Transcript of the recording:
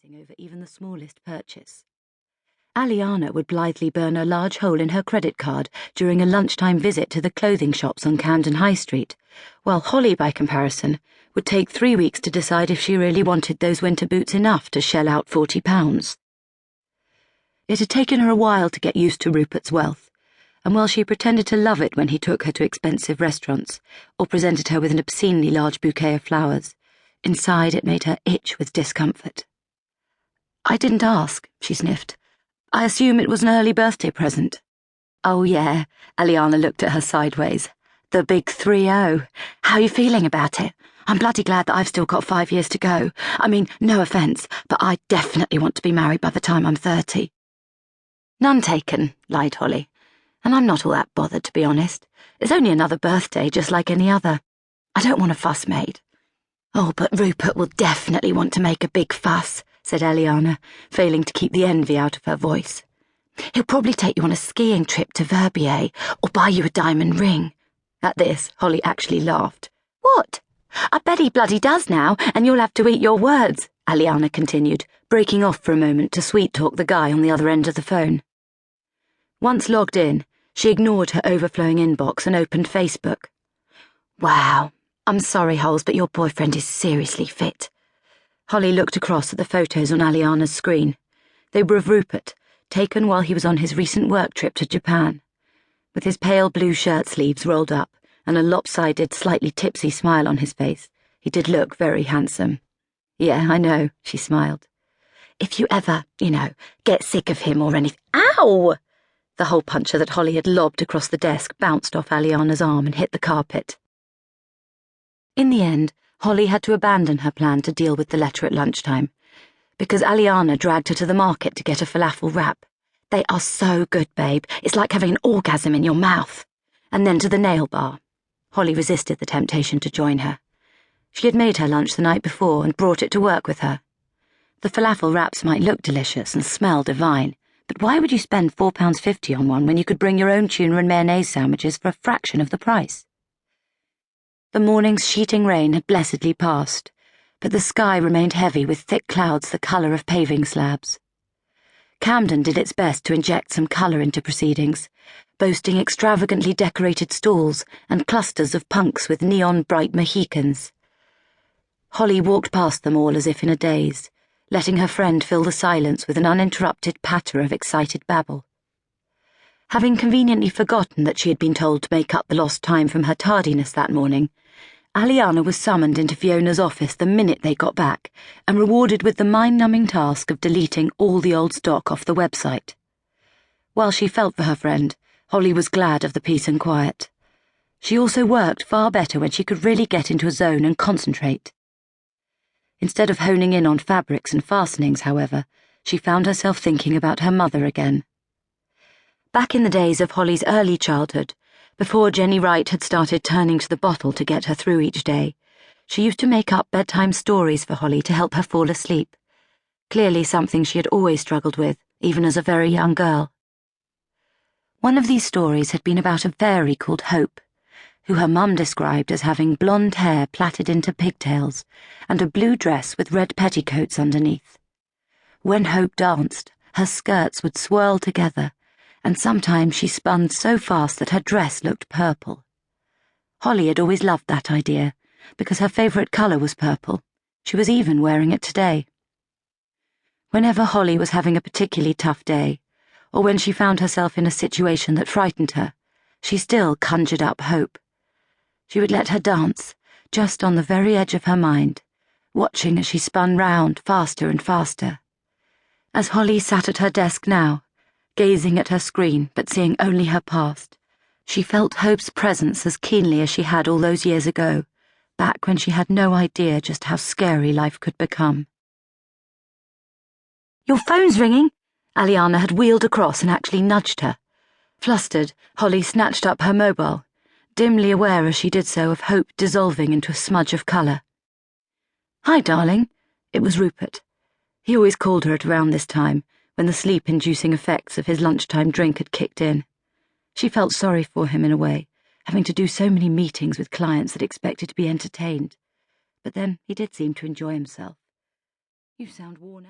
agonising over even the smallest purchase. Aliana would blithely burn a large hole in her credit card during a lunchtime visit to the clothing shops on Camden High Street, while Holly, by comparison, would take 3 weeks to decide if she really wanted those winter boots enough to shell out £40. It had taken her a while to get used to Rupert's wealth, and while she pretended to love it when he took her to expensive restaurants or presented her with an obscenely large bouquet of flowers, inside it made her itch with discomfort. "I didn't ask," she sniffed. "I assume it was an early birthday present." "Oh, yeah," Aliana looked at her sideways. "The big 3-0. How are you feeling about it? I'm bloody glad that I've still got 5 years to go. I mean, no offence, but I definitely want to be married by the time I'm 30. "None taken," lied Holly. "And I'm not all that bothered, to be honest. It's only another birthday, just like any other. I don't want a fuss made." "Oh, but Rupert will definitely want to make a big fuss," said Aliana, failing to keep the envy out of her voice. "He'll probably take you on a skiing trip to Verbier, or buy you a diamond ring." At this, Holly actually laughed. "What? I bet he bloody does now, and you'll have to eat your words," Aliana continued, breaking off for a moment to sweet-talk the guy on the other end of the phone. Once logged in, she ignored her overflowing inbox and opened Facebook. "Wow, I'm sorry, Holes, but your boyfriend is seriously fit." Holly looked across at the photos on Aliana's screen. They were of Rupert, taken while he was on his recent work trip to Japan. With his pale blue shirt sleeves rolled up and a lopsided, slightly tipsy smile on his face, he did look very handsome. "Yeah, I know," she smiled. "If you ever, get sick of him or anything—" Ow! The hole puncher that Holly had lobbed across the desk bounced off Aliana's arm and hit the carpet. In the end, Holly had to abandon her plan to deal with the letter at lunchtime, because Aliana dragged her to the market to get a falafel wrap. "They are so good, babe. It's like having an orgasm in your mouth." And then to the nail bar. Holly resisted the temptation to join her. She had made her lunch the night before and brought it to work with her. The falafel wraps might look delicious and smell divine, but why would you spend £4.50 on one when you could bring your own tuna and mayonnaise sandwiches for a fraction of the price? The morning's sheeting rain had blessedly passed, but the sky remained heavy with thick clouds the colour of paving slabs. Camden did its best to inject some colour into proceedings, boasting extravagantly decorated stalls and clusters of punks with neon-bright Mohicans. Holly walked past them all as if in a daze, letting her friend fill the silence with an uninterrupted patter of excited babble. Having conveniently forgotten that she had been told to make up the lost time from her tardiness that morning, Aliana was summoned into Fiona's office the minute they got back and rewarded with the mind-numbing task of deleting all the old stock off the website. While she felt for her friend, Holly was glad of the peace and quiet. She also worked far better when she could really get into a zone and concentrate. Instead of honing in on fabrics and fastenings, however, she found herself thinking about her mother again. Back in the days of Holly's early childhood, before Jenny Wright had started turning to the bottle to get her through each day, she used to make up bedtime stories for Holly to help her fall asleep, clearly something she had always struggled with, even as a very young girl. One of these stories had been about a fairy called Hope, who her mum described as having blonde hair plaited into pigtails and a blue dress with red petticoats underneath. When Hope danced, her skirts would swirl together, and sometimes she spun so fast that her dress looked purple. Holly had always loved that idea, because her favourite colour was purple. She was even wearing it today. Whenever Holly was having a particularly tough day, or when she found herself in a situation that frightened her, she still conjured up Hope. She would let her dance, just on the very edge of her mind, watching as she spun round faster and faster. As Holly sat at her desk now, gazing at her screen but seeing only her past, she felt Hope's presence as keenly as she had all those years ago, back when she had no idea just how scary life could become. "Your phone's ringing!" Aliana had wheeled across and actually nudged her. Flustered, Holly snatched up her mobile, dimly aware as she did so of Hope dissolving into a smudge of colour. "Hi, darling." It was Rupert. He always called her at around this time, when the sleep-inducing effects of his lunchtime drink had kicked in. She felt sorry for him in a way, having to do so many meetings with clients that expected to be entertained. But then he did seem to enjoy himself. "You sound worn out."